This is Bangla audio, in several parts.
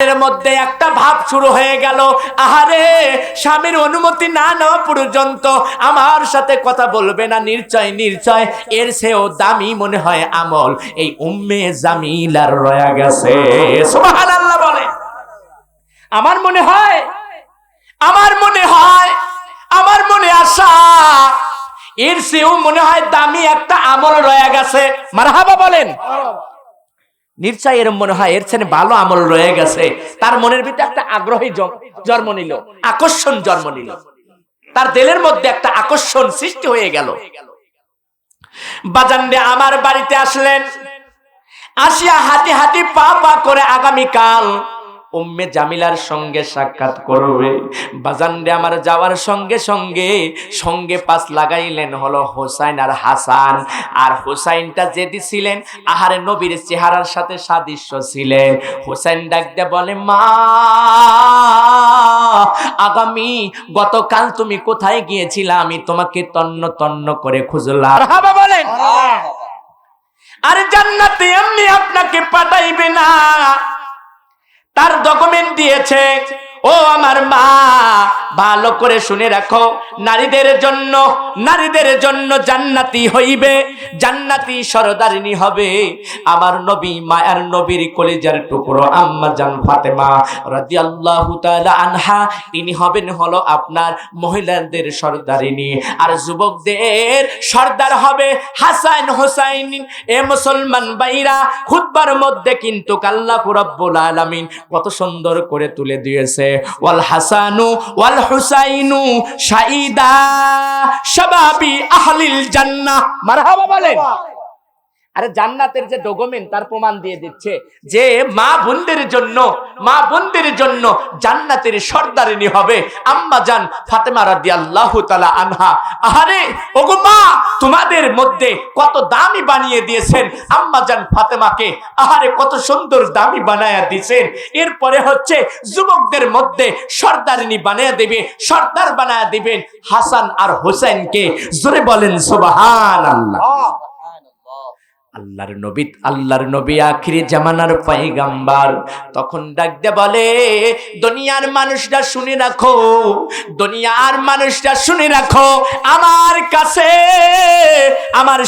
এর মধ্যে একটা ভাব শুরু হয়ে গেল, আহারে স্বামীর অনুমতি না নেওয়া পর্যন্ত আমার সাথে কথা বলবে না, নিশ্চয় নিশ্চয় এর চেয়েও দামি মনে হয় আমল এই উম্মে জামিলার রয়ে গেছে। সুবহানাল্লাহ বলে। আমার মনে হয় আমার মনে আশা এর চেয়েও মনে হয় দামি একটা আমল রয়ে গেছে। মারহাবা বলেন। নিশ্চয় এর মনে হয় এর চেয়ে ভালো আমল রয়ে গেছে। তার মনের ভিতরে একটা আগ্রহী জন্ম নিল, আকর্ষণ জন্ম নিল, তার দিলের মধ্যে একটা আকর্ষণ সৃষ্টি হয়ে গেল। বাজানরে আমার বাড়িতে আসলেন, আসিয়া হাঁটি হাঁটি পা পা করে আগামীকাল উম্মে জামিলার সঙ্গে সাক্ষাৎ করবে। বাজানরে আমার যাওয়ার সঙ্গে সঙ্গে সঙ্গে পাশ লাগাইলেন হলো হোসাইন আর হাসান। আর হোসাইনটা যেদি ছিলেন আহারে নবীর চেহারার সাথে সাদৃশ্য ছিলেন। হোসাইন ডাকতে বলে, মা আগামী গতকাল তুমি কোথায় গিয়েছিলা? আমি তোমাকে তন্ন তন্ন করে খুঁজলাম। মারহাবা বলেন। আরে জান্নাতে এমনি আপনাকে পাঠাইবে না, তার ডকুমেন্ট দিয়েছে। ও আমার মা, ভালো করে শুনে রাখো, নারীদের জন্য জান্নাতি হইবে, জান্নাতি সরদারিনী হবে আমার নবী, মায়ার নবীর কলিজার টুকরো আম্মা জান ফাতেমা রাদিয়াল্লাহু তাআলা আনহা। তিনি হবেন হলো আপনার মহিলাদের সরদারিনী, আর যুবকদের সর্দার হবে হাসান হোসাইন। এ মুসলমান ভাইরা, খুতবার মধ্যে কিন্তু আল্লাহ রাব্বুল আলামিন কত সুন্দর করে তুলে দিয়েছে, ওয়াল হাসানু ওয়াল হুসাইনু শাহিদা শাবাবি আহলিল জান্নাহ। মারহাবা বলেন। আরে জান্নাতের যে ডকুমেন্ট তার প্রমাণ দিয়ে দিচ্ছে যে মা বোনদের জন্য জান্নাতের সর্দারিনী হবে আম্মা জান ফাতেমা রাদিয়াল্লাহু তাআলা আনহা। আহারে ওগো মা, তোমাদের মধ্যে কত দামি বানিয়ে দিয়েছেন আম্মা জান ফাতেমাকে, আহারে কত সুন্দর দামি বানায়া দিয়েছেন। এরপরে হচ্ছে যুবকদের মধ্যে সর্দারিনী বানিয়ে দেবে, সর্দার বানায়া দিবেন হাসান আর হোসেনকে। জোরে বলেন সুবহানাল্লাহ। আল্লাহর নবী আখিরি জামানার পয়গম্বর তখন ডাকতে বলে, দুনিয়ার মানুষরা শুনে রাখো, আমার কাছে আমার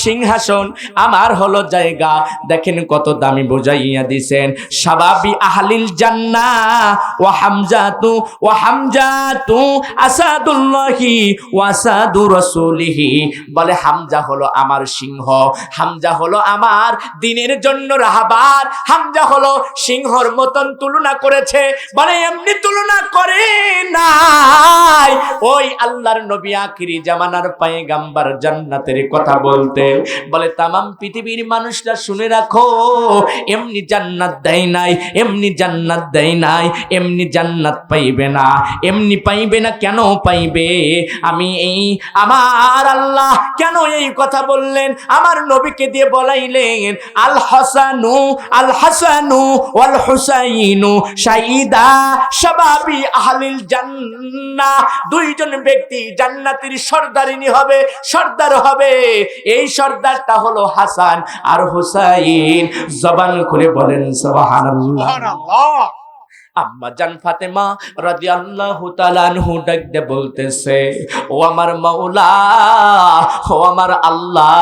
সিংহাসন আমার হলো জায়গা। দেখেন কত দামি বুঝাইয়া দিছেন, শাবাবি আহলিল জান্নাহ ওয়া হামজাতু আসাদুল্লাহি ওয়া আসাদু রাসূলিহি। বলে হামজা হলো আমার সিংহ, হামজা হলো আমার দ্বীনের জন্য রাহবার, হামজা হলো সিংহর মতন তুলনা করেছে। বলে এমনি তুলনা করে নাই, ওই আল্লাহর নবী আখিরি জামানার পয়গম্বর জান্নাতের কথা বলতে। বলে তামাম পৃথিবীর মানুষরা শুনে রাখো, এমনি জান্নাত দেয় নাই, এমনি জান্নাত পাইবে না, এমনি পাইবে না। কেন পাইবে? আমার আল্লাহ কেন এই কথা বললেন? আমার নবীকে দিয়ে বলাইলেন, আল হাসানু ওয়াল হুসাইনু শাহিদা শাবাবি আহলিল জান্নাহ। দুইজন ব্যক্তি জান্নাতের সর্দার হবে। এই সর্দারটা হলো হাসান আর হুসাইন। জবান খুলে বলেন সুবহানাল্লাহ। আম্মা জান ফাতেমা রাদিয়াল্লাহু তাআলা আনহু ডাকতে বলতেছে, ও আমার মাওলা, ও আমার আল্লাহ,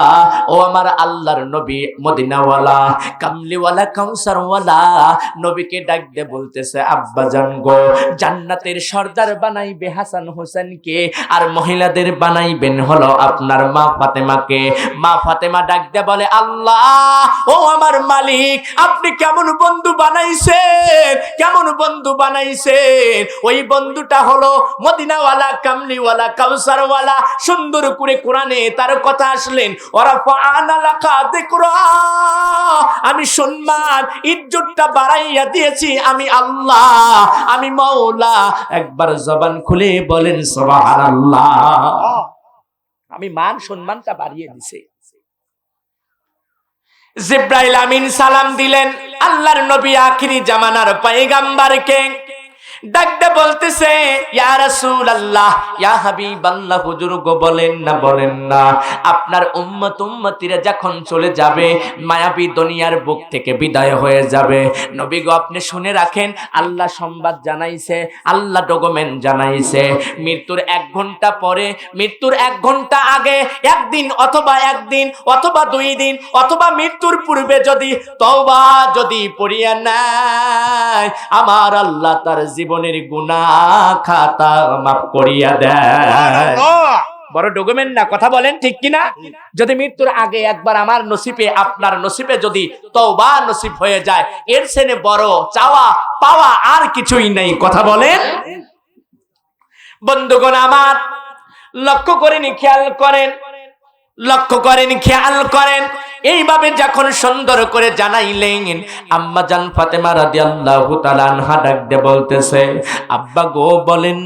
ও আমার আল্লাহর নবী মদিনাওয়ালা কামলিওয়ালা কাউসারওয়ালা নবীকে ডাকতে বলতেছে, আব্বা জান গো, জান্নাতের সর্দার বানাইবে হাসান হোসেনকে, আর মহিলাদের বানাইবেন হলো আপনার মা ফাতেমাকে। মা ফাতেমা ডাকতে বলে, আল্লাহ, ও আমার মালিক, আপনি কেমন বন্ধু বানাইছেন? ওই বন্ধুটা হলো মদিনাওয়ালা কামলিওয়ালা কাউসারওয়ালা। সুন্দর করে কোরআনে তার কথা আসলেন, ওরা ফাআনা লাকা যিকরা, আমি সম্মান ইজ্জতটা বাড়াইয়া দিয়েছি আমি আল্লাহ, আমি মাওলা। একবার জবান খুলে বলেন সুবহানাল্লাহ। আমি মান সম্মানটা বাড়িয়ে দিছি। জিবরাইল আমিন সালাম দিলেন আল্লাহর নবী আখিরি জামানার পয়গম্বরকে। ডাকতে বলতেছে ইয়া রাসূলুল্লাহ ইয়া হাবিবাল্লাহ, হুজুর গো বলেন না আপনার উম্মতিরা যখন চলে যাবে, মায়াবী দুনিয়ার বুক থেকে বিদায় হয়ে যাবে, নবী গো আপনি শুনে রাখেন, আল্লাহ সংবাদ জানাইছে, আল্লাহ ডকুমেন্ট জানাইছে, মৃত্যুর 1 ঘন্টা পরে, মৃত্যুর 1 ঘন্টা আগে, একদিন অথবা 2 দিন অথবা মৃত্যুর পূর্বে যদি তওবা যদি পড়িয়া নাই, আমার আল্লাহ তার জীবনের গুনাহ খাতা মাফ করিয়া দেয়। বড় ডকুমেন্ট না, কথা বলেন ঠিক কিনা? যদি মৃত্যুর আগে একবার আমার নসিবে, আপনার নসিবে যদি তওবা নসিব হয়ে যায়, এর চেয়ে বড় চাওয়া পাওয়া আর কিছুই নেই। কথা বলেন। বন্ধুগণ আমার, লক্ষ্য করেন, খেয়াল করেন, এইভাবে যখন সুন্দর করে জানাইলেন, আম্মা জান ফাতেমা রাদিয়াল্লাহু তাআলা আনহা ডাক দিয়ে বলতেছে, আব্বা গো বলেন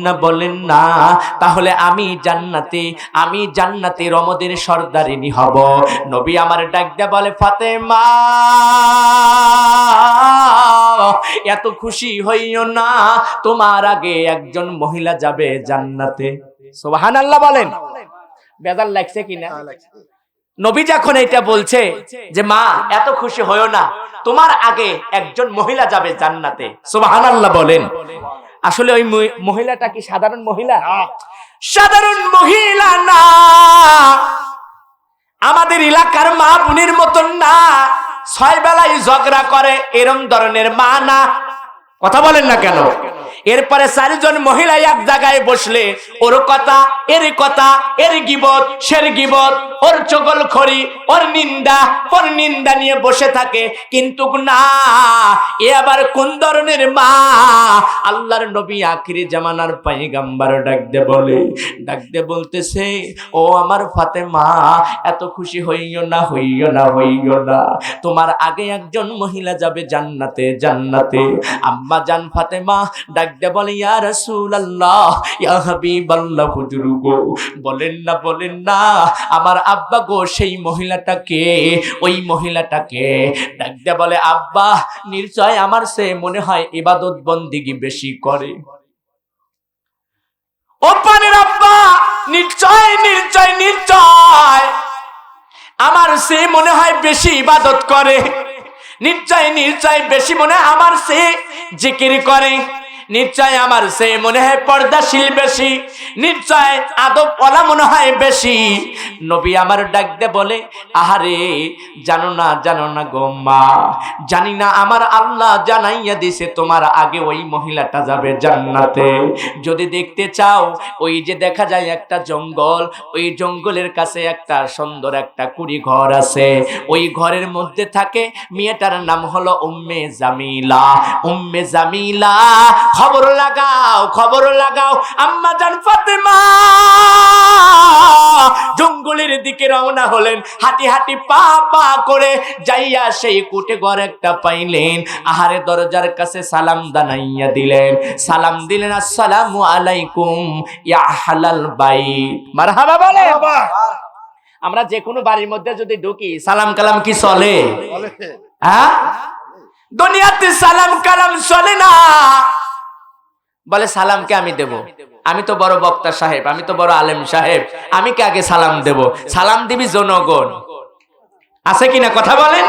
না, তাহলে আমি জান্নাতে রমদের সর্দারিনী হব। নবী আমার ডাক দিয়ে বলে, ফাতেমা এত খুশি হইও না, তোমার আগে একজন মহিলা যাবে জান্নাতে। সুবহানাল্লাহ বলেন। বেজার লাগছে কিনা? নবী যখন এটা বলছে যে মা এত খুশি হইও না, তোমার আগে একজন মহিলা যাবে জান্নাতে, সুবহানাল্লাহ বলেন। আসলে ওই মহিলাটা কি সাধারণ মহিলা? সাধারণ মহিলা না, আমাদের এলাকার মা বোনের মতন না, 6 বেলায় ঝগড়া করে এরম ধরনের মা না। কথা বলেন না কেন? এরপরে 4 জন মহিলা এক জায়গায় বসলে ওর কথা, এর গিবত, সের গিবত, ওর চগলখড়ি, ওর নিন্দা নিয়ে বসে থাকে। কিন্তু না, এ আবার কোন ধরনের মা? আল্লাহর নবী আখিরি জামানার পয়গম্বর ডাকতে বলতেছে, ও আমার ফাতেমা এত খুশি হইও না, তোমার আগে একজন মহিলা যাবে জান্নাতে। আম্মা জান ফাতেমা ডাকতে বলে, ইয়া রাসূলুল্লাহ ইয়া হাবিবাল্লাহ, হুজুর গো বলেন না আমার আব্বা গো সেই মহিলাটাকে, ওই মহিলাটাকে। ডাকতে বলে, আব্বা নিশ্চয় আমার সে মনে হয় ইবাদত বন্দেগী বেশি করে। ও পানের আব্বা, নিশ্চয় আমার সে মনে হয় বেশি ইবাদত করে, নিশ্চয় বেশি মনে হয় আমার সে জিকির করে, নিশ্চয় আমার সে মনে হয় পর্দাশীল বেশি, নিশ্চয় আদব ওয়ালা মনে হয় বেশি। নবী আমার ডাকতে বলে, আহারে জানো না গো মা, জানি না আমার আল্লাহ জানাইয়া দিছে তোমার আগে ওই মহিলাটা যাবে জান্নাতে। যদি দেখতে চাও, ওই যে দেখা যায় একটা জঙ্গল, ওই জঙ্গলের কাছে একটা সুন্দর একটা কুড়ি ঘর আছে, ওই ঘরের মধ্যে থাকে মেয়েটার নাম হলো উম্মে জামিলা। খবর লাগাও আম্মা জান ফাতেমা জঙ্গলের দিকে রওনা হলেন, হাঁটি পা করে যাইয়া সেই কুটে ঘর একটা পাইলেন। আহারে দরজার কাছে সালাম দিলেন, আসসালামু আলাইকুম ইয়া আহলাল বাইত। মারহাবা বলে। আমরা যে কোনো বাড়ির মধ্যে যদি ঢুকি, সালাম কালাম কি চলে? হ্যাঁ, দুনিয়াতে সালাম কালাম চলে না। বলে সালামকে আমি দেব, আমি তো বড় বক্তা সাহেব, আমি তো বড় আলেম সাহেব, আমি কে আগে সালাম দেব? সালাম দিবি জনগণ। আছে কিনা কথা বলেন?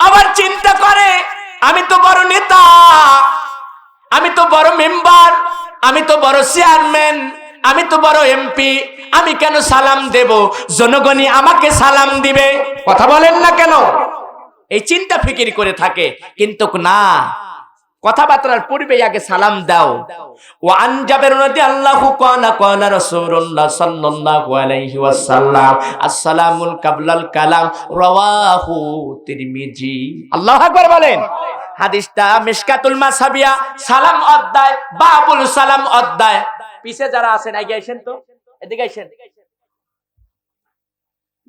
আবার চিন্তা করে, আমি তো বড় নেতা, আমি তো বড় মেম্বার, আমি তো বড় চেয়ারম্যান, আমি তো বড় এমপি, আমি কেন সালাম দেব? জনগণই আমাকে সালাম দিবে। কথা বলেন না কেন? এই চিন্তা ফিকির করে থাকে। কিন্তু না, কথাবার্তার পূর্বে আগে সালাম দাও। ওয়া আন জাবির রাদিয়াল্লাহু ক্বালা রাসূলুল্লাহ সাল্লাল্লাহু আলাইহি ওয়াসাল্লাম আসসালামুল কাবলাল কালাম রাওয়াহু তিরমিজি। আল্লাহু আকবার বলেন। হাদিসটা মিশকাতুল মাসাবিয়া সালাম অধ্যায়, বাবুল সালাম অধ্যায়। পিছে যারা আছেন আগে আসেন তো, এদিকে আসেন।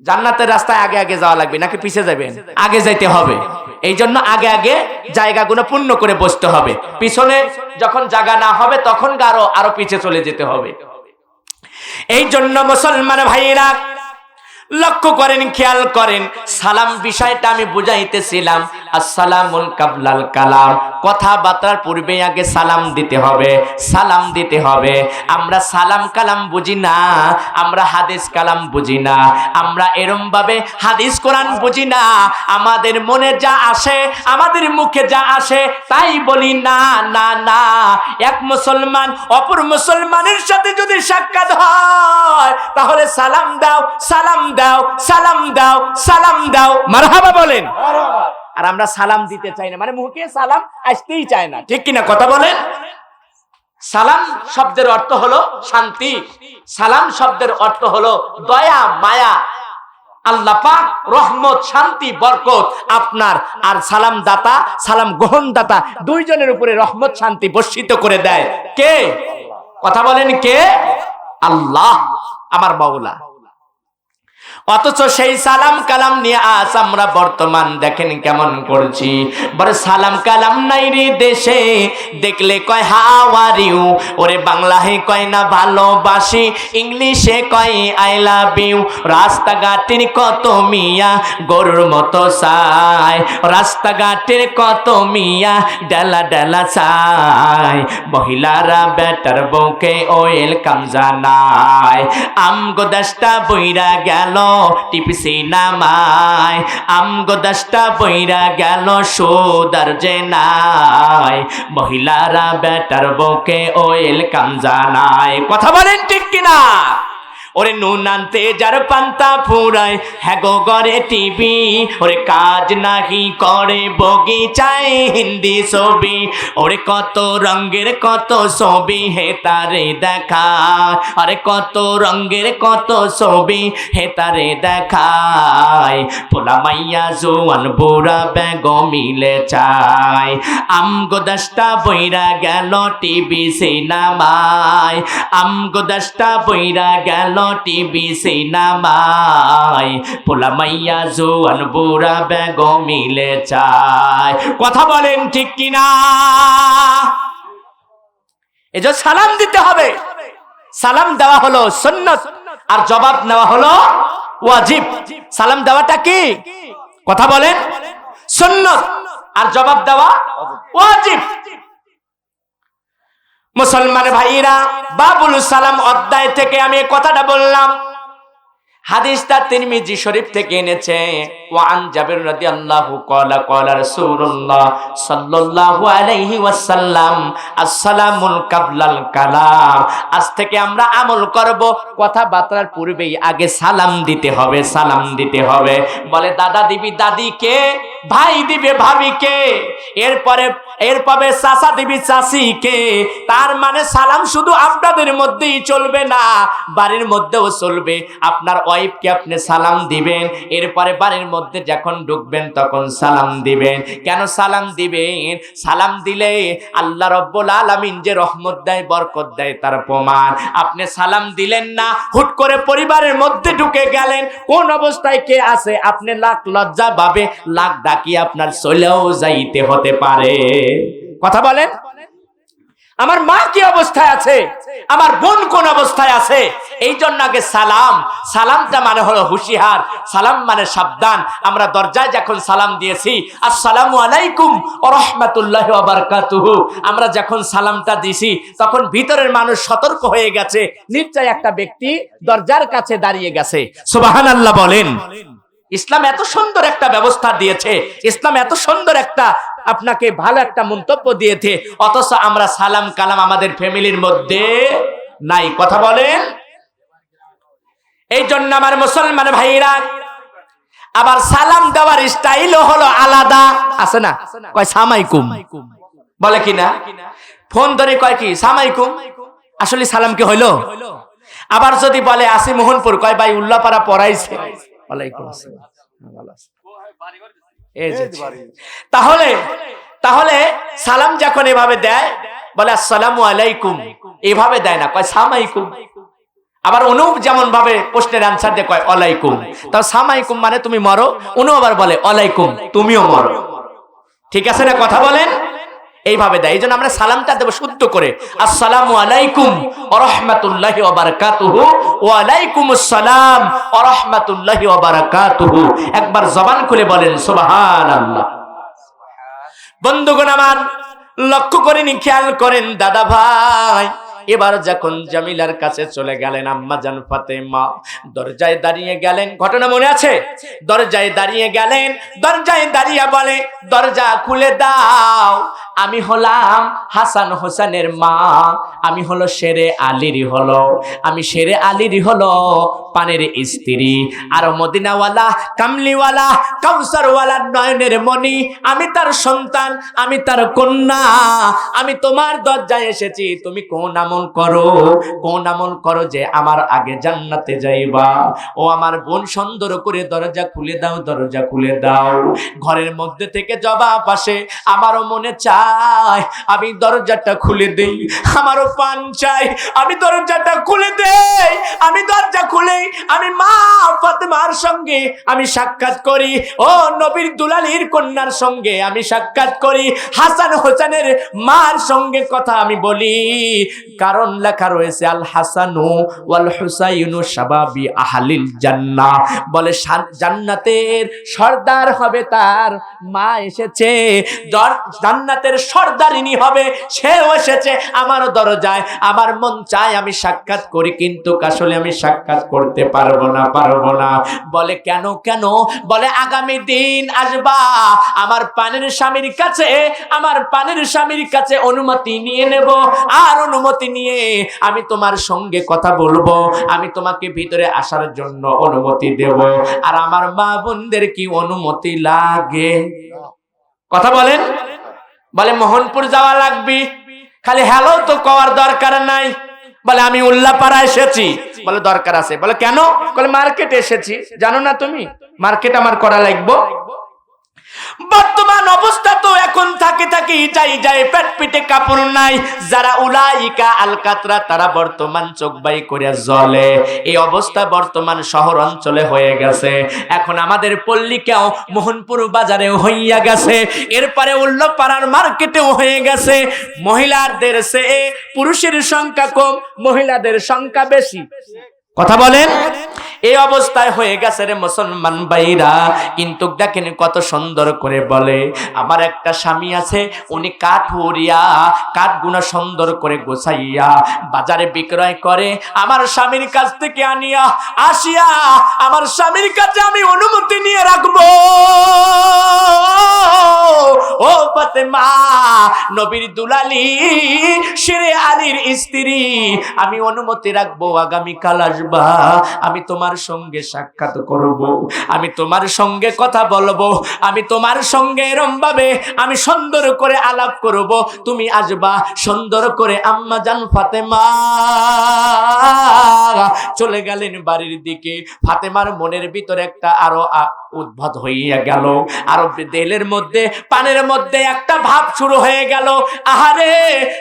জান্নাতের রাস্তায় আগে যাওয়া লাগবে নাকি পিছে যাবেন? আগে যাইতে হবে। এই জন্য আগে জায়গাগুলো পূর্ণ করে বসতে হবে। পিছনে যখন জায়গা না হবে তখন আরো পিছে চলে যেতে হবে। এই জন্য মুসলমান ভাইরা, লক্ষ্য করেন, খেয়াল করেন, সালাম বিষয়টা আমি বুঝাইতেছিলাম। আসসালামুল কাবলাল কালাম, কথাবার্তার পূর্বে আগে সালাম দিতে হবে, সালাম দিতে হবে। আমরা সালাম কালাম বুঝি না, আমরা হাদিস কালাম বুঝি না, আমরা এরম ভাবে হাদিস কোরআন বুঝি না। আমাদের মনে যা আসে, আমাদের মুখে যা আসে তাই বলি। না না না, এক মুসলমান অপর মুসলমানের সাথে যদি সাক্ষাৎ হয় তাহলে সালাম দাও, সালাম দাও, সালাম দাও, সালাম দাও, মারহাবা বলেন। আর আমরা সালাম দিতে চাই না, মানে মুখে সালাম আসতেই চায় না, ঠিক কিনা কথা বলেন। সালাম শব্দের অর্থ হলো শান্তি, সালাম শব্দের অর্থ হলো দয়া মায়া, আল্লাহ পাক রহমত শান্তি বরকত আপনার আর সালাম দাতা সালাম গ্রহণ দাতা দুইজনের উপরে রহমত শান্তি বর্ষিত করে দেয়। কে? কথা বলেন কে? আল্লাহ, আমার মাওলা। অথচ সেই সালাম কালাম নিয়ে আজ আমরা বর্তমান দেখেন কেমন করছি। বড় সালাম কালাম নাই রে দেশে, দেখলে কয় হাউ আর ইউ, ওরে বাংলায় কয় না ভালোবাসি, ইংলিশে কয় আই লাভ ইউ। রাস্তাঘাটের কত মিয়া গরুর মতো চাই, রাস্তাঘাটের কত মিয়া ডালা ডালা চাই, মহিলারা বেটার বউকে ওয়েলকাম জানায়। আমগো দেশটা বইরা গেল টিপিসি নামায়, আমগো দেশটা বইরা গেল সুদার যে নাই, মহিলারা বেটার বউকে ওয়েলকাম জানায়। কথা বলেন ঠিক কিনা? ওরে নুন আনতে যার পান্তা ফুরায়, হ্যাগো গরে টিভি, ওরে কাজ নাহি করে বগিচায় হিন্দি ছবি, ওরে কত রঙের কত ছবি হে তারে দেখা, আরে কত রঙের কত ছবি হে তারে দেখায়, পোলা মাইয়া জোয়ান বুড়া বেগ মিলে চায়। আমগো দেশটা বইরা গেল টিভি সিনেমায়, আমগো দেশটা বইরা গেল টিভি সিনেমায়, পোলা মাইয়া জোয়ান বুড়া বেগ মিলে চায়। কথা বলেন ঠিক কিনা? এজন্য সালাম দিতে হবে। সালাম দেওয়া হলো সুন্নাত আর জবাব নেওয়া হলো ওয়াজিব। সালাম দেওয়াটা কি? কথা বলেন, সুন্নাত আর জবাব দেওয়া ওয়াজিব। মুসলমান ভাইরা, বাবুল সালাম অধ্যায় থেকে আমি এই কথাটা বললাম। হাদিসটা তিরমিজি শরীফ থেকে এনেছে। ওয়ান জাবির রাদিয়াল্লাহু ক্বালা ক্বালা রাসূলুল্লাহ সাল্লাল্লাহু আলাইহি ওয়াসাল্লাম আসসালামুল কাবলাল কালাম। আজ থেকে আমরা আমল করব, কথাবার্তার পূর্বেই আগে সালাম দিতে হবে, সালাম দিতে হবে। বলে দাদা দিবি দাদিকে, ভাই দিবে ভাবিকে, এরপরে চাচা দিবি চাচিকে। তার মানে সালাম শুধু আপনাদের মধ্যেই চলবে না, বাড়ির মধ্যেও চলবে। আপনার ওয়াইফকে আপনি সালাম দিবেন, এরপরে বাড়ির মধ্যে যখন ঢুকবেন তখন সালাম দিবেন। কেন সালাম দিবেন? সালাম দিলে আল্লাহ রাব্বুল আলামিন যে রহমত দেয় বরকত দেয় তার প্রমাণ। আপনি সালাম দিলেন না, হুট করে পরিবারের মধ্যে ঢুকে গেলেন, কোন অবস্থায় কে আছে আপনি লাখ লজ্জা ভাবে লাখ ডাকি আপনার চলেও যাইতে হতে পারে। কথা বলেন। আমার মা কি অবস্থায় আছে, আমার বোন কোন অবস্থায় আছে, এই জন্য আগে সালাম। সালামটা মানে হলো হুঁশিয়ার, সালাম মানে সাবধান। আমরা দরজায় যখন সালাম দিয়েছি আসসালামু আলাইকুম ওয়া রাহমাতুল্লাহি ওয়া বারাকাতুহু, আমরা যখন সালামটা দিয়েছি তখন ভিতরের মানুষ সতর্ক হয়ে গেছে, নিশ্চয় একটা ব্যক্তি দরজার কাছে দাঁড়িয়ে গেছে। সুবহানাল্লাহ বলেন। ইসলাম এত সুন্দর একটা ব্যবস্থা দিয়েছে, ইসলাম এত সুন্দর একটা আপনাকে ভালো একটা মন্তব্য দিয়েছে, অথচ আমরা সালাম কালাম আমাদের ফ্যামিলির মধ্যে নাই। কথা বলেন। এই জন্য আমার মুসলমান ভাইরা, আবার সালাম দেওয়ার স্টাইলও হলো আলাদা। আছে না? কয় সামাইকুম, বলে কিনা? ফোন ধরে কয় কি সামাইকুম, আসলে সালাম কি হইলো? আবার যদি বলে আসি মোহনপুর, কয় ভাই উল্লাপাড়া পড়াইছে, ওয়ালাইকুম আসসালাম, ভালো আছে। তাহলে সালাম যখন এভাবে দেয়, বলে আসসালামু আলাইকুম, এভাবে দেয় না, কয় সামাইকুম। আবার অনু যেমন ভাবে প্রশ্নের আনসার দিয়ে কয় ওয়ালাইকুম, তাও সামাইকুম মানে তুমি মরো, অনু আবার বলে ওয়ালাইকুম তুমিও মরো। ঠিক আছে না? কথা বলেন। এইভাবে দেয়। এইজন্য আমরা সালামটা দেব শুদ্ধ করে, আসসালামু আলাইকুম ওয়া রাহমাতুল্লাহি ওয়া বারাকাতুহু, ওয়া আলাইকুমুস সালাম ওয়া রাহমাতুল্লাহি ওয়া বারাকাতুহু। একবার জবান খুলে বলেন সুবহানাল্লাহ। বন্ধুগণ আমার, লক্ষ্য করেনি, খেয়াল করেন দাদা ভাই, এবার যখন জামিলার কাছে চলে গেলেন আম্মা জান ফাতেমা দরজায় দাঁড়িয়ে গেলেন। ঘটনা মনে আছে? দরজায় দাঁড়িয়ে গেলেন, দরজায় দাঁড়িয়ে বলে, দরজা খুলে দাও, আমি হলাম হাসান হোসেনের মা, আমি হলো শেরে আলীর হলো, আমি শেরে আলীর হলো পানের স্ত্রী, আর মদিনাওয়ালা কামলিওয়ালা কাউসারওয়ালা নয়নের মণি, আমি তার সন্তান, আমি তার কন্যা, আমি তোমার দরজায় এসেছি। তুমি কোন আমল করো, কোন আমল করো যে আমার আগে জান্নাতে যাইবা? ও আমার বোন, সুন্দর করে দরজা খুলে দাও, দরজা খুলে দাও। ঘরের মধ্যে থেকে জবাব আসে, আমারও মনে চায় আমি দরজাটা খুলে দেই, আমারও পান চাই আমি দরজাটা খুলে দেই। আমি দরজা খুলে আমি মা ফাতেমার সঙ্গে আমি সাক্ষাৎ করি, ও নবীর দুলালির কন্যার সঙ্গে আমি সাক্ষাৎ করি, হাসান হোসেনের মার সঙ্গে কথা আমি বলি। কারণ লেখা রয়েছে আল হাসানু ওয়াল হুসাইনু শাবাবি আহলিল জান্নাহ, বলে জান্নাতের সর্দার হবে তার মা এসেছে, জান্নাতের সর্দারিনী হবে সেও এসেছে আমার দরজায়। আমার মন চায় আমি সাক্ষাৎ করি, কিন্তু আসলে আমি সাক্ষাৎ করতে পারবো না, পারবো না। বলে কেন? কেন? বলে আগামী দিন আসবা আমার পানের স্বামীর কাছে, আমার পানের স্বামীর কাছে অনুমতি নিয়ে নেব, আর অনুমতি নিয়ে আমি তোমার সঙ্গে কথা বলবো, আমি তোমাকে ভিতরে আসার জন্য অনুমতি দেব। আর আমার মা বোনদের কি অনুমতি লাগে? কথা বলেন। বলে মোহনপুর যাওয়া লাগবে, খালি হ্যালো তো কওয়ার দরকার নাই। বলে আমি উল্লাপাড়া এসেছি, বলে দরকার আছে। বলে কেন? বলে মার্কেটে এসেছি। জানো না তুমি মার্কেট আমার করা লাগবে? বর্তমান অবস্থা তো এখন থাকে থাকে যাই যায়, পেট পিটে কাপড় নাই। যারা উলাইকা আল কাতরা, তারা বর্তমান চোখ বাই করে জ্বলে। এই অবস্থা বর্তমান শহর অঞ্চলে হয়ে গেছে। এখন আমাদের পল্লীকেও মোহনপুর বাজারেও হইয়া গেছে, এরপরে উল্লাপাড়ার মার্কেটেও হয়ে গেছে। মহিলাদের চেয়ে পুরুষের সংখ্যা কম, মহিলাদের সংখ্যা বেশি। কথা বলেন। এই অবস্থায় হয়ে গেছে রে মুসলমান ভাইরা। কিন্তু দেখেন কত সুন্দর করে বলে, আমার একটা স্বামী আছে, উনি কাঠ উড়িয়া কাঠগুনা সুন্দর করে গোছাইয়া বাজারে বিক্রয় করে। আমার স্বামীর কাছ থেকে আনিয়া আসিয়া আমার স্বামীর কাছে আমি অনুমতি নিয়ে রাখবো, ও ফাতেমা নবীর দুলালি শেরে আলীর স্ত্রী, আমি অনুমতি রাখবো, আগামীকাল আসবা, আমি তোমার সঙ্গে সাক্ষাৎ করব, আমি তোমার সঙ্গে কথা বলবো, আমি তোমার সঙ্গে এরম ভাবে আমি সুন্দর করে আলাপ করব, তুমি আসবা। সুন্দর করে আম্মা জান ফাতেমা চলে গেলেন বাড়ির দিকে। ফাতেমার মনের ভিতরে একটা আরো উদ্ভট হইয়া গেল, আর দিলের মধ্যে পানের মধ্যে একটা ভাব শুরু হয়ে গেল, আহারে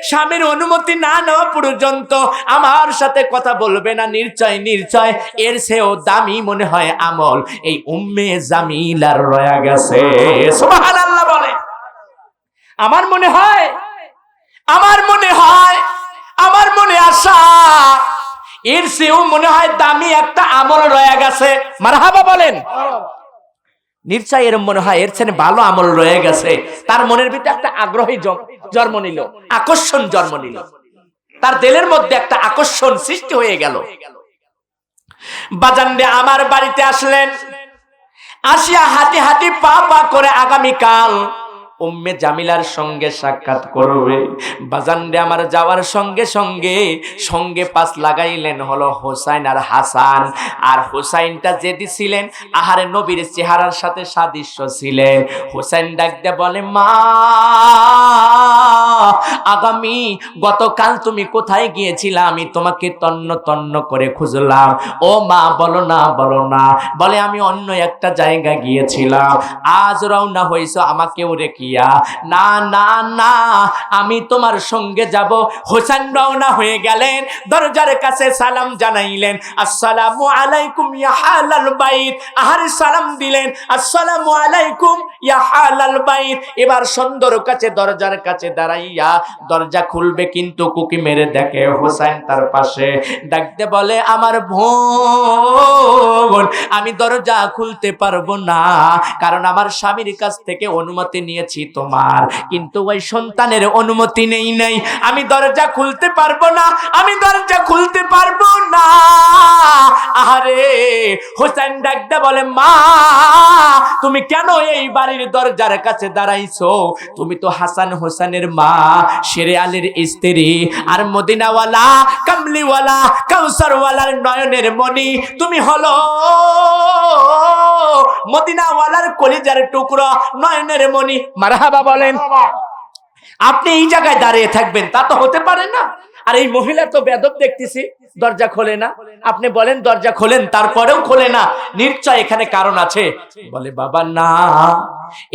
স্বামীর অনুমতি না নেওয়া পর্যন্ত আমার সাথে কথা বলবে না, নিশ্চয় নিশ্চয় এর চেয়েও দামি মনে হয় আমল এই উম্মে জামিলার রয়া গেছে। সুবহানাল্লাহ বলে। আমার মনে হয়, আমার মনে হয়, আমার মনে আশা এর চেয়েও মনে হয় দামি একটা আমল রয়ে গেছে। মারহাবা বলেন। নিশ্চয় এর মনে হয় এর চেয়ে ভালো আমল রয়ে গেছে। তার মনের ভিতরে একটা আগ্রহী জন্ম নিল, আকর্ষণ জন্ম নিল, তার দিলের মধ্যে একটা আকর্ষণ সৃষ্টি হয়ে গেল। বাজানরে আমার বাড়িতে আসলেন, আসিয়া হাঁটি হাঁটি পা পা করে আগামীকাল উম্মে জামিলার সঙ্গে সাক্ষাৎ করবে। বাজানরে আমার যাওয়ার সঙ্গে সঙ্গে সঙ্গে পাশ লাগাইলেন হলো হোসাইন আর হাসান। আর হোসাইনটা যেদি ছিলেন আহারে নবীর চেহারার সাথে সাদৃশ্য ছিলেন। হোসাইন ডাকতে বলে, মা আগামী গতকাল তুমি কোথায় গিয়েছিলা, আমি তোমাকে তন্ন তন্ন করে খুঁজলাম। ও মা বলো না বলো না। বলে আমি অন্য একটা জায়গায় গিয়েছিলাম, আজ রওনা হইছো আমাকেও রেখিয়া। না না না, আমি তোমার সঙ্গে যাব। হোসেন রওনা হয়ে গেলেন, দরজার কাছে সালাম জানাইলেন, আসসালামু আলাইকুম ইয়া হালাল বাইত। আহারে সালাম দিলেন, আসসালামু আলাইকুম ইয়া হালাল বাইত। এবার সুন্দর কাছে দরজার কাছে দাঁড়াইয়া দরজা খুলবে, কিন্তু কুকি মেরে দেখে হোসেন তার পাশে। ডাকতে বলে আমার বোন, আমি দরজা খুলতে পারবো না, কারণ আমার স্বামীর কাছ থেকে অনুমতি নিয়েছি তোমার, কিন্তু ওই সন্তানের অনুমতি নেই নাই। আমি দরজা খুলতে পারবো না, আমি দরজা খুলতে পারবো না। আরে হোসেন ডাকতে বলে মা, তুমি কেন এই বাড়ির দরজার কাছে দাঁড়াইছো? তুমি তো হাসান হোসেনের মা, শেরে আলীর স্ত্রী, আর মদিনাওয়ালা কামলিওয়ালা কাউসারওয়ালার নয়নের মণি। তুমি হলো মদিনাওয়ালার কলিজার টুকরা, নয়নের মণি। মারহাবা বলেন। আপনি এই জায়গায় দাঁড়িয়ে থাকবেন তা তো হতে পারে না। আর এই মহিলা তো বেদব দেখতেছি, দরজা খোলে না। আপনি বলেন দরজা খোলেন, তারপরেও খোলে না, নিশ্চয় এখানে কারণ আছে। বলে বাবা না,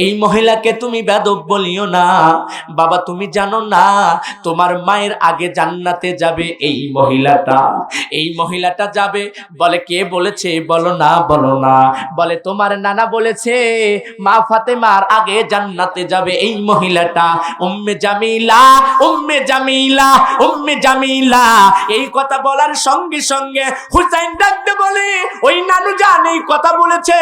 এই মহিলাকে তুমি বেদব বলিও না। বাবা তুমি জানো না, তোমার মায়ের আগে জান্নাতে যাবে এই মহিলাটা, এই মহিলাটা যাবে। বলে কে বলেছে? বলো না বলো না। বলে তোমার নানা বলেছে, মা ফাতেমার আগে জান্নাতে যাবে এই মহিলাটা, উম্মে জামিলা, উম্মে জামিলা, উম্মে জামিলা। এই কথা বলার সঙ্গে সঙ্গে হুসাইন ডাকতে বলে, ওই নানু জান এই কথা বলেছে?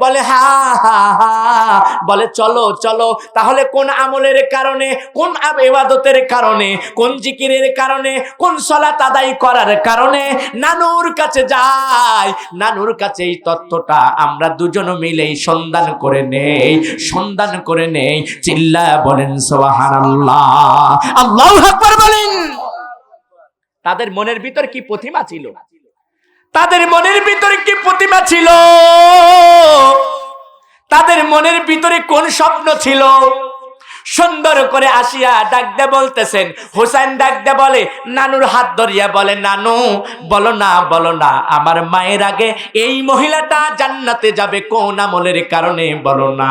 বলে হ্যাঁ হ্যাঁ হ্যাঁ। বলে চলো চলো তাহলে, কোন আমলের কারণে, কোন ইবাদতের কারণে, কোন জিকিরের কারণে, কোন সালাত আদায় করার কারণে নানুর কাছে যাই। নানুর কাছে এই তথ্যটা আমরা দুজন মিলেই সন্ধান করে নেই, সন্ধান করে নেই। চিল্লায়া বলেন সুবহানাল্লাহ, আল্লাহু আকবার বলেন। তাদের মনের ভিতর কি প্রতিমা ছিল? তাদের মনের ভিতরে কি প্রতিমা ছিল? তাদের মনের ভিতরে কোন স্বপ্ন ছিল? সুন্দর করে আসিয়া ডাকতে বলতেছেন। হোসেন ডাকতে বলে, নানুর হাত ধরিয়া বলে, নানু বলো না বলো না, আমার মায়ের আগে এই মহিলাটা জান্নাতে যাবে কোন আমলের কারণে? বলো না।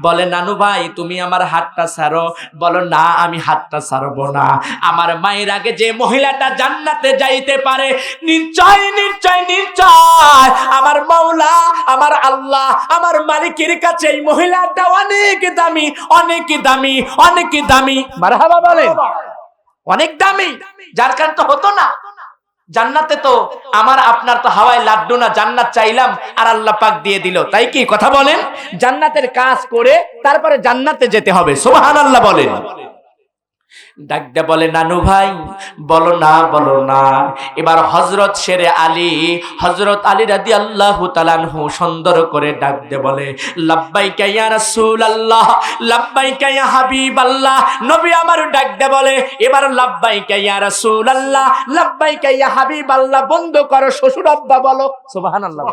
বলে নানু ভাই তুমি আমার হাতটা ছাড়ো। বলো না, আমি হাতটা ছাড়বো না। আমার মায়ের আগে যে মহিলাটা জান্নাতে যাইতে পারে, নিশ্চয় নিশ্চয় নিশ্চয় আমার মাওলা, আমার আল্লাহ, আমার মালিকের কাছে এই মহিলাটা অনেক দামি, অনেক দামি, অনেক দামি। মারহাবা বলেন। অনেক দামি, যার কারণ তো হতো না। জান্নাতে তো আমার আপনার তো হাওয়ায় লাড্ডু না, জান্নাত চাইলাম আর আল্লাহ পাক দিয়ে দিল, তাই কি? কথা বলেন। জান্নাতের কাজ করে তারপরে জান্নাতে যেতে হবে। সুবহানাল্লাহ বলেন। ডাকতে বলে, নানু ভাই বলো না বলো না। এবার হযরত শেরে আলী, হযরত আলী রাদিয়াল্লাহু তাআলা আনহু সুন্দর করে ডাকতে বলে, লাব্বাইকা ইয়া রাসূলুল্লাহ, লাব্বাইকা ইয়া হাবিবাল্লাহ। নবী আমার ডাকতে বলে, এবার লাব্বাইকা ইয়া রাসূলুল্লাহ, লাব্বাইকা ইয়া হাবিবাল্লাহ বন্ধ করো, শ্বশুর আব্বা বলো। সুবহানাল্লাহ।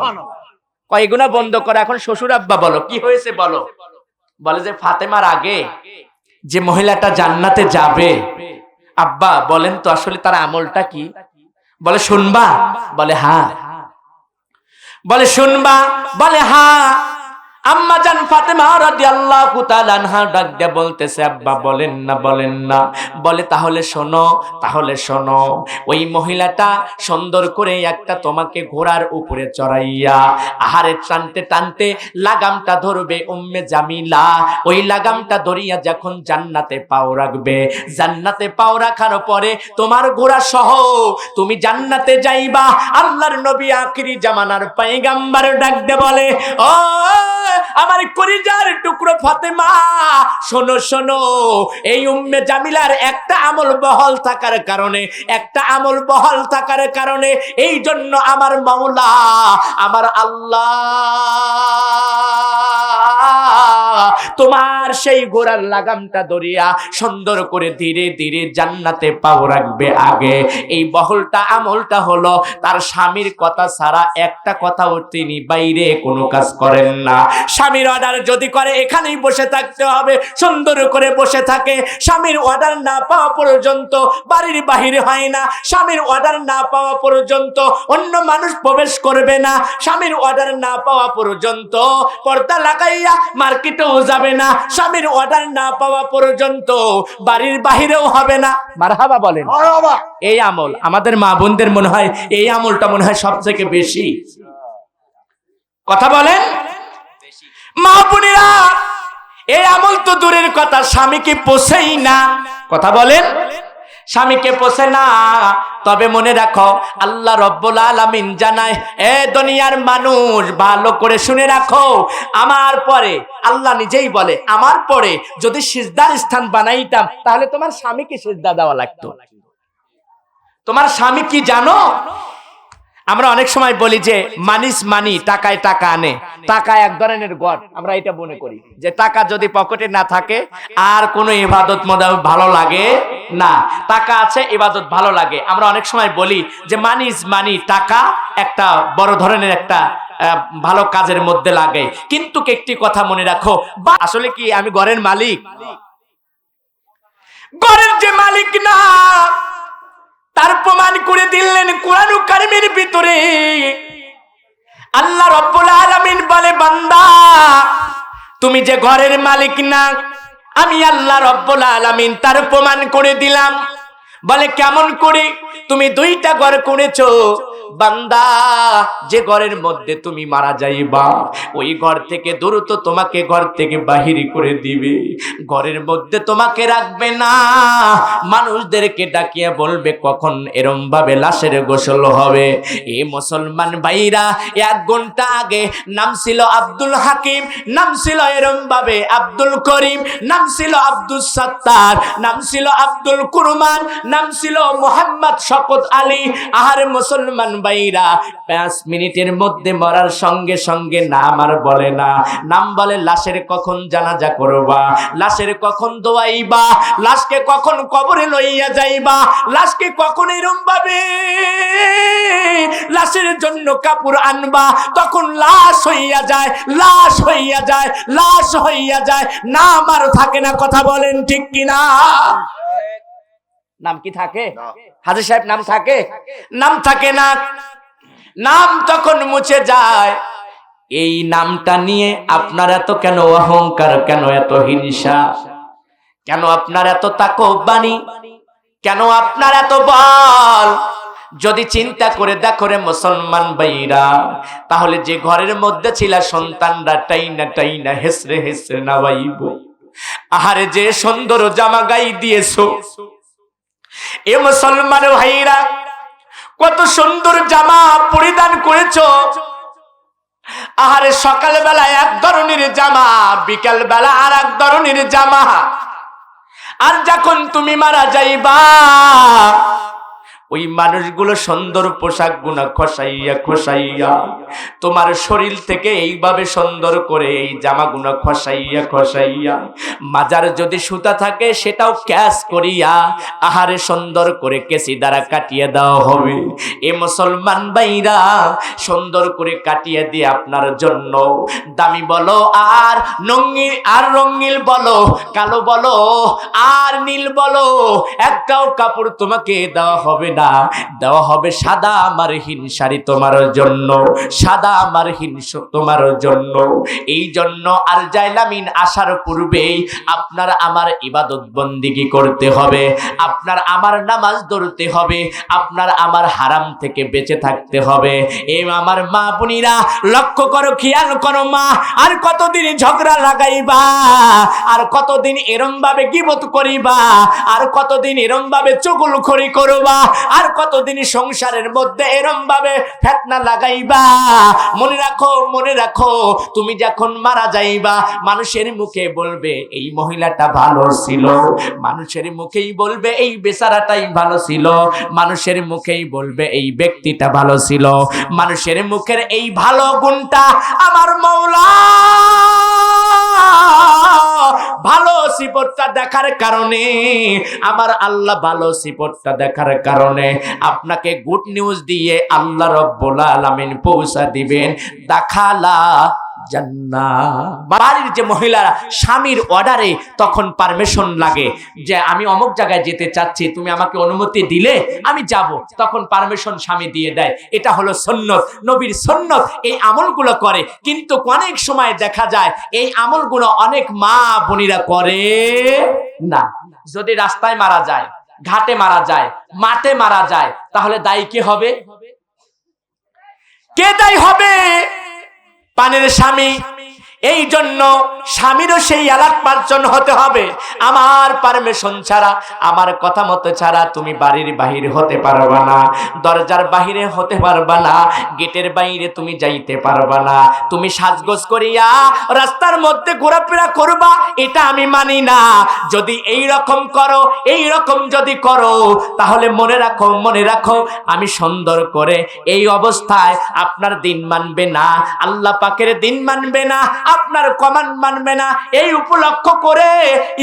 কয় গুণা বন্ধ করো, এখন শ্বশুর আব্বা বলো। কি হয়েছে বলো? বলে যে ফাতেমার আগে যে মহিলাটা জান্নাতে যাবে, আব্বা বলেন তো আসলে তার আমলটা কি? বলে শুনবা? বলে হ্যাঁ। বলে শুনবা? বলে হ্যাঁ। আম্মা জান ফাতেমা রাদিয়াল্লাহু তাআলা আনহা ডাক দিয়ে বলতেছে, আব্বা বলেন না বলেন না। বলে তাহলে শোনো, তাহলে শোনো। ওই মহিলাটা সুন্দর করে একটা তোমাকে ঘোড়ার উপরে চড়াইয়া আহারে টানতে টানতে লাগামটা ধরবে উম্মে জামিলা। ওই লাগামটা ধরিয়া যখন জান্নাতে পাও রাখবে, জান্নাতে পাও রাখার পরে তোমার ঘোড়া সহ তুমি জান্নাতে যাইবা। আল্লাহর নবী আখিরি জামানার পয়গম্বর ডাক দিয়ে বলে, ও আমার কলিজার টুকরো ফাতেমা, শোনো শোনো, এই উম্মে জামিলার একটা আমল বহাল থাকার কারণে, একটা আমল বহাল থাকার কারণে এই জন্য আমার মাওলা, আমার আল্লাহ তোমার সেই ঘোড়ার লাগামটা ধরিয়া সুন্দর করে ধীরে ধীরে জান্নাতে পাও রাখবে আগে। এই বহলটা আমলটা হলো তার স্বামীর কথা ছাড়া একটা কথাও তিনি বাইরে কোনো কাজ করেন না। স্বামীর অর্ডার যদি করে এখানেই বসে থাকতে হবে, সুন্দর করে বসে থাকে। স্বামীর অর্ডার না পাওয়া পর্যন্ত বাড়ির বাহিরে হয় না। স্বামীর অর্ডার না পাওয়া পর্যন্ত অন্য মানুষ প্রবেশ করবে না। স্বামীর অর্ডার না পাওয়া পর্যন্ত পর্দা লাগাইয়া মার্কেটেও যাবে না। স্বামীর অর্ডার না পাওয়া পর্যন্ত বাড়ির বাহিরেও হবে না। মারহাবা বলেন। এই আমল আমাদের মা বোনদের মনে হয় এই আমলটা মনে হয় সবথেকে বেশি। কথা বলেন মা বোনেরা, এই আমল তো দূরের কথা, স্বামীকে পোষেই না। কথা বলেন, স্বামীকে পোষে না। তবে মনে রাখো আল্লাহ রব্বুল আলামিন জানায়, এ দুনিয়ার মানুষ ভালো করে শুনে রাখো, আমার পরে আল্লাহ নিজেই বলে, আমার পরে যদি সিজদার স্থান বানাইতাম তাহলে তোমার স্বামীকে সিজদা দেওয়া লাগতো। তোমার স্বামী কি জানো? আমরা অনেক সময় বলি যে মানিস মানি, টাকায় টাকা আনে। টাকা এক ধরনের গড়, আমরা এটা মনে করি যে টাকা যদি পকেটে না থাকে আর কোনো ইবাদত মনে ভালো লাগে না। টাকা আছে, ইবাদত ভালো লাগে। আমরা অনেক সময় বলি যে মানিস মানি, টাকা একটা বড় ধরনের একটা ভালো কাজের মধ্যে লাগে। কিন্তু একটি কথা মনে রাখো, আসলে কি আমি ঘরের মালিক? ঘরের যে মালিক না, তার প্রমাণ করে দিলেন কোরআন কারীমের ভিতরে। আল্লাহ রব্বুল আলামিন বলে, বান্দা তুমি যে ঘরের মালিক না, আমি আল্লাহ রব্বুল আলামিন তার প্রমাণ করে দিলাম। বলে কেমন করে? তুমি দুইটা ঘর করেছো বান্দা, যে ঘরের মধ্যে তুমি মারা যাইবা ওই ঘর থেকে দ্রুত তোমাকে ঘর থেকে বাহির করে দিবে। ঘরের মধ্যে তোমাকে রাখবে না। মানুষদেরকে ডাকিয়ে বলবে কখন এরম ভাবে লাশের গোসল হবে। এই মুসলমান ভাইরা, 1 ঘন্টা আগে নাম ছিল আব্দুল হাকিম, নাম ছিল এরম ভাবে আব্দুল করিম, নাম ছিল আব্দুল সাত্তার, নাম ছিল আব্দুল কুরমান, নাম ছিল মোহাম্মদ শকত আলী। আহারে মুসলমান ভাইরা, 5 মিনিটের মধ্যে মরার সঙ্গে সঙ্গে নাম আর বলে না। নাম বলে লাশের কখন জানাজা করবা, লাশের কখন দোয়াইবা, লাশকে কখন কবরে লইয়া যাইবা, লাশকে কখন এরম ভাবে লাশের জন্য কাপড় আনবা। তখন লাশ হইয়া যায়, লাশ হইয়া যায়, লাশ হইয়া যায়, নাম আর থাকে না। কথা বলেন ঠিক কিনা? নাম কি থাকে? হাজী সাহেব নাম থাকে? নাম থাকে না। নাম তখন মুছে যায়। এই নামটা নিয়ে আপনার এত কেন অহংকার, কেন এত হিংসা, কেন আপনার এত তাকব্বানি, কেন আপনার এত বল? যদি চিন্তা করে দেখো রে মুসলমান ভাইরা, তাহলে যে ঘরের মধ্যে ছিল সন্তানরা টাইনা টাইনা হেসরে হেসরে নাওয়াইব। আহারে যে সুন্দর জামা গাই দিয়েছো এ মুসলমান ভাইরা, কত সুন্দর জামা পরিধান করেছো। আহারে সকালবেলা এক ধরনের জামা, বিকাল বেলা আর এক ধরনের জামা। আর যখন তুমি মারা যাইবা ওই মানুষগুলো সুন্দর পোশাক গুনা খসাইয়া খসাইয়া তোমার শরীর থেকে এইভাবে সুন্দর করে এই জামা গুনা খসাইয়া খসাইয়া, মাজার যদি সুতা থাকে সেটাও ক্যাশ করিয়া আহারে সুন্দর করে কেসি দ্বারা কাটিয়ে দেওয়া হবে। এ মুসলমান ভাইরা, সুন্দর করে কাটিয়ে দিয়ে আপনার জন্য দামি বলো আর নঙ্গিল আর রঙিল বলো, কালো বলো আর নীল বলো, একটাও কাপড় তোমাকে দেওয়া হবে না। দেওয়া হবে সাদা মারহীন শাড়ি তোমার জন্য, সাদা মারহীন তোমার জন্য। এই জন্য আর জাইলামিন আসার পূর্বেই আপনার আমার ইবাদত বন্দিগি করতে হবে, আপনার আমার নামাজ ধরতে হবে, আপনার আমার হারাম থেকে বেঁচে থাকতে হবে। এই আমার মা বোনেরা লক্ষ্য করো, খেয়াল করো মা, আর কতদিন ঝগড়া লাগাইবা, আর কতদিন এরম ভাবে গীবত করিবা, আর কতদিন এরম ভাবে চুগলখড়ি করবা, আর কতদিন সংসারের মধ্যে এরম ভাবে ফিতনা লাগাইবা। মনে রাখো, মনে রাখো, তুমি যখন মারা যাইবা মানুষের মুখে বলবে এই মহিলাটা ভালো ছিল, মানুষের মুখেই বলবে এই বেচারাটাই ভালো ছিল, মানুষের মুখেই বলবে এই ব্যক্তিটা ভালো ছিল। মানুষের মুখের এই ভালো গুণটা আমার মাওলা ভালো সিফতটা দেখার কারণে, আমার আল্লাহ ভালো সিফতটা দেখার কারণে আপনাকে গুড নিউজ দিয়ে আল্লাহ রব্বুল আলামিন পৌঁছা দিবেন। দাখালা জান্নাত। বাড়ির যে মহিলারা স্বামীর অর্ডারে তখন পারমিশন লাগে যে আমি অমুক জায়গায় যেতে চাচ্ছি, তুমি আমাকে অনুমতি দিলে আমি যাব, তখন পারমিশন স্বামী দিয়ে দেয়। এটা হলো সুন্নত, নবীর সুন্নত। এই আমলগুলো করে, কিন্তু অনেক সময় দেখা যায় এই আমলগুলো অনেক মা বোনেরা করে না। যদি রাস্তায় মারা যায়, ঘাটে মারা যায়, মাঠে মারা যায়, তাহলে দায়ী কে হবে? কে দায়ী হবে? পানের স্বামী। এই জন্য স্বামীরও সেই আলাপ পার্জন হতে হবে। আমার পারমিশন ছাড়া, আমার কথা মতো ছাড়া তুমি বাড়ির বাহির হতে পারবা না, দরজার বাহিরে হতে পারবা না, গেটের বাইরে তুমি যাইতে পারবা না। তুমি সাজগোজ করিয়া রাস্তার মধ্যে ঘোরাফেরা করবা, এটা আমি মানি না। যদি এই রকম করো, এই রকম যদি করো, তাহলে মনে রাখো, মনে রাখো, আমি সুন্দর করে এই অবস্থায় আপনার দিন মানবে না, আল্লাহ পাকের দিন মানবে না, আপনার কমান্ড মানবে না। এই উপলক্ষ করে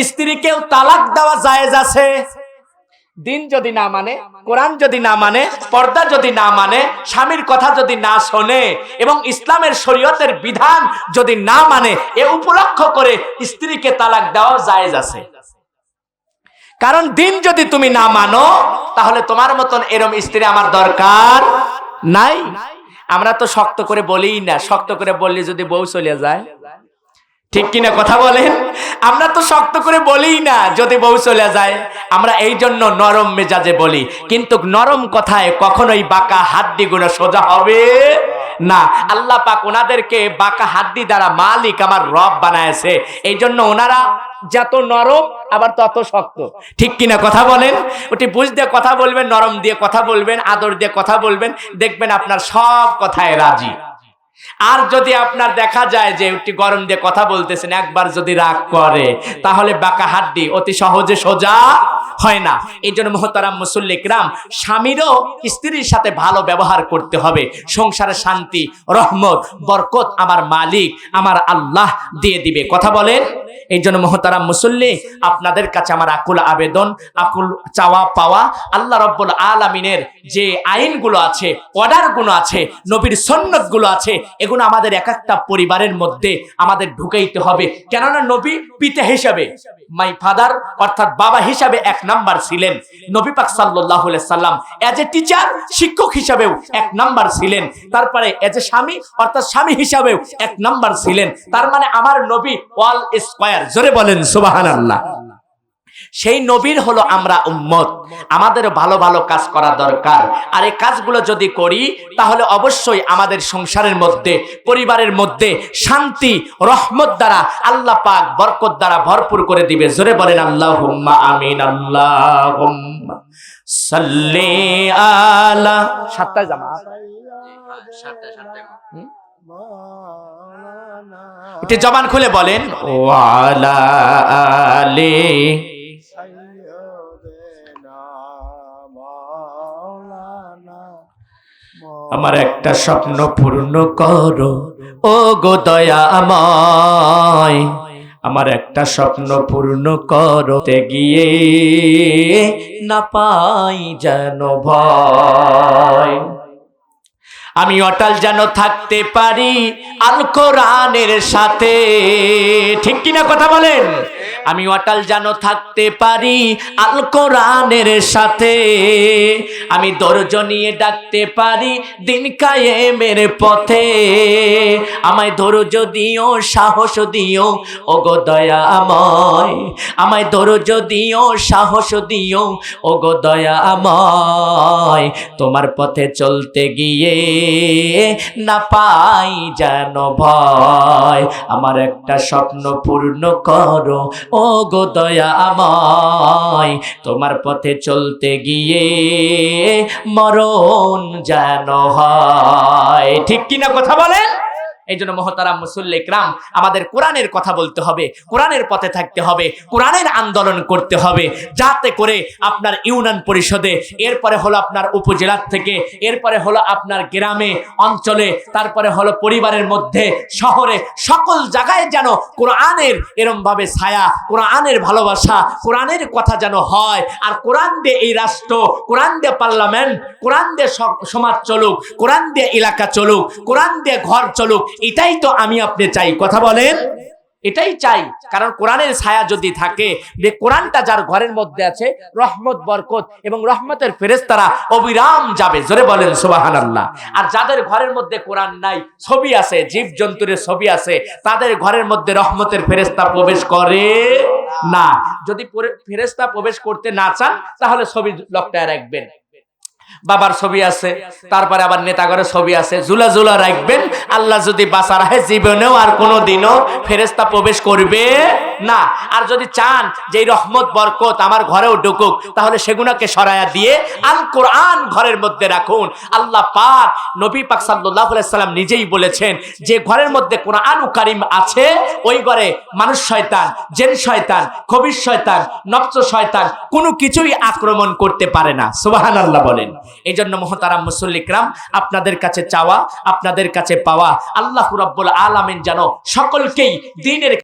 স্ত্রীকেও তালাক দেওয়া জায়েজ আছে। দিন যদি না মানে, কোরআন যদি না মানে, পর্দা যদি না মানে, স্বামীর কথা যদি না শোনে এবং ইসলামের শরীয়তের বিধান যদি না মানে, এ উপলক্ষ করে স্ত্রীকে তালাক দেওয়া জায়েজ আছে। কারণ দিন যদি তুমি না মানো, তাহলে তোমার মতন এরম স্ত্রী আমার দরকার নাই। আমরা তো শক্ত করে বলি না, শক্ত করে বললে যদি বউ চলে যায়, ঠিক কিনা কথা বলেন? আমরা তো শক্ত করে বলি না যদি বউ চলে যায়, আমরা এই জন্য নরম মেজাজে বলি। কিন্তু নরম কথায় কখনোই বাঁকা হাড্ডি গুলো সোজা হবে না। আল্লাহ পাক ওনাদেরকে বাঁকা হাড্ডি দ্বারা মালিক আমার রব বানায়েছে, এই জন্য ওনারা যত নরম আবার তত শক্ত। ঠিক কিনা কথা বলেন? ওটি বুঝ দিয়ে কথা বলবেন, নরম দিয়ে কথা বলবেন, আদর দিয়ে কথা বলবেন, দেখবেন আপনার সব কথায় রাজি। আর যদি আপনার দেখা যায় যে একটু গরম দিয়ে কথা বলতেছেন, একবার যদি রাগ করে, তাহলে বাঁকা হাড্ডি অতি সহজে সোজা হয় না। এই জন্য মুহতারাম মুসল্লি কিরাম, স্বামীরও স্ত্রীর সাথে ভালো ব্যবহার করতে হবে। সংসারে শান্তি, রহমত, বরকত আমার মালিক, আমার আল্লাহ দিয়ে দিবে। কথা বলেন? এই জন্য মুহতারাম মুসল্লি, আপনাদের কাছে আমার আকুল আবেদন, আকুল চাওয়া পাওয়া, আল্লাহ রব্বুল আলামিনের যে আইনগুলো আছে, অর্ডারগুলো আছে, নবীর সুন্নতগুলো আছে, এগুলো আমাদের এক একটা পরিবারের মধ্যে আমাদের ঢুকাইতে হবে। কেননা নবী পিতা হিসাবে, মাই ফাদার অর্থাৎ বাবা হিসাবে এক নাম্বার ছিলেন। নবী পাক সাল্লাল্লাহু আলাইহি সাল্লাম এজ এ টিচার, শিক্ষক হিসাবেও এক নাম্বার ছিলেন। তারপরে এজ এ স্বামী অর্থাৎ স্বামী হিসাবেও এক নাম্বার ছিলেন। তার মানে আমার নবী ওয়াল স্কয়ার। জোরে বলেন সুবহানাল্লাহ। সেই নবীর হলো আমরা উম্মত, আমাদের ভালো ভালো কাজ করা দরকার। আর এই কাজগুলো যদি করি, তাহলে অবশ্যই আমাদের সংসারের মধ্যে, পরিবারের মধ্যে শান্তি, রহমত দ্বারা আল্লাহ পাক বরকত দ্বারা ভরপুর করে দিবে। জোরে বলেন আল্লাহুম্মা আমিন। আল্লাহুম্মা সাল্লি আলা। সাতটায় জামাত, একটু জবান খুলে বলেন ওয়ালা আলি। আমার একটা স্বপ্ন পূর্ণ করো ও গো দয়াময়, আমার একটা স্বপ্ন পূর্ণ করতে গিয়ে না পাই যেন ভয়। আমি অটল যেন থাকতে পারি আল কোরআনের সাথে। ঠিক কিনা কথা বলেন? আমি অটল যেন থাকতে পারি আল কোরআনের সাথে। আমি ধৈর্য নিয়ে ডাকতে পারি দিন কায়েমের পথে। আমায় ধৈর্য দিও, সাহস দিও ও গো দয়াময়। আমায় ধৈর্য দিও, সাহস দিও ও গো দয়াময়। তোমার পথে চলতে গিয়ে না পাই যেন ভয়। আমার একটা স্বপ্ন পূর্ণ করো ও গো দয়াময়। তোমার পথে চলতে গিয়ে মরণ যেন হয়। ঠিক কিনা কথা বলেন? এই জন্য মহতারাম মুসল্লি ইকরাম, আমাদের কোরআনের কথা বলতে হবে, কোরআনের পথে থাকতে হবে, কোরআনের আন্দোলন করতে হবে, যাতে করে আপনার ইউনিয়ন পরিষদে, এরপরে হলো আপনার উপজেলা থেকে, এরপরে হলো আপনার গ্রামে অঞ্চলে, তারপরে হলো পরিবারের মধ্যে, শহরে, সকল জায়গায় যেন কোরআনের এরম ভাবে ছায়া, কোরআনের ভালোবাসা, কোরআনের কথা যেন হয়। আর কোরআন দিয়ে এই রাষ্ট্র, কোরআন দিয়ে পার্লামেন্ট, কোরআন দিয়ে সমাজ চলুক, কোরআন দিয়ে এলাকা চলুক, কোরআন দিয়ে ঘর চলুক, এটাই তো আমি আপনি চাই। কথা বলেন, এটাই চাই। কারণ কোরআনের ছায়া যদি থাকে, যে কোরআনটা যার ঘরের মধ্যে আছে, রহমত, বরকত এবং রহমতের ফেরেশতারা অবিরাম যাবে। জোরে বলেন সুবহানাল্লাহ। আর যাদের ঘরের মধ্যে কোরআন নাই, ছবি আছে, জীব জন্তুর ছবি আছে, তাদের ঘরের মধ্যে রহমতের ফেরেশতা প্রবেশ করে না। যদি ফেরেশতা প্রবেশ করতে না চান, তাহলে ছবি লকটায় রাখবেন। বাবার ছবি আছে, তারপরে আবার নেতাগরের ছবি আছে, ঝুলা ঝুলা রাখবেন। আল্লাহ যদি বাঁচা রাখে, জীবনেও আর কোনোদিনও ফেরেশতা প্রবেশ করবে না। আর যদি চান যে এই রহমত বরকত আমার ঘরেও ঢুকুক, তাহলে সেগুলোকে সরায়া দিয়ে আল কোরআন ঘরের মধ্যে রাখুন। আল্লাহ পাক, নবী পাক সাল্লাল্লাহু আলাইহি সাল্লাম নিজেই বলেছেন, যে ঘরের মধ্যে কোরআন কারীম আছে, ওই ঘরে মানুষ শয়তান, জিন শয়তান, খবিশ শয়তান, নফস শয়তান কোনো কিছুই আক্রমণ করতে পারে না। সুবহানাল্লাহ বলেন। এই জন্য মুহতারাম মুসল্লি ইকরাম, আপনাদের কাছে চাওয়া, আপনাদের কাছে পাওয়া, আল্লাহ রাব্বুল আলামিন যেন সকলকেই দ্বীনের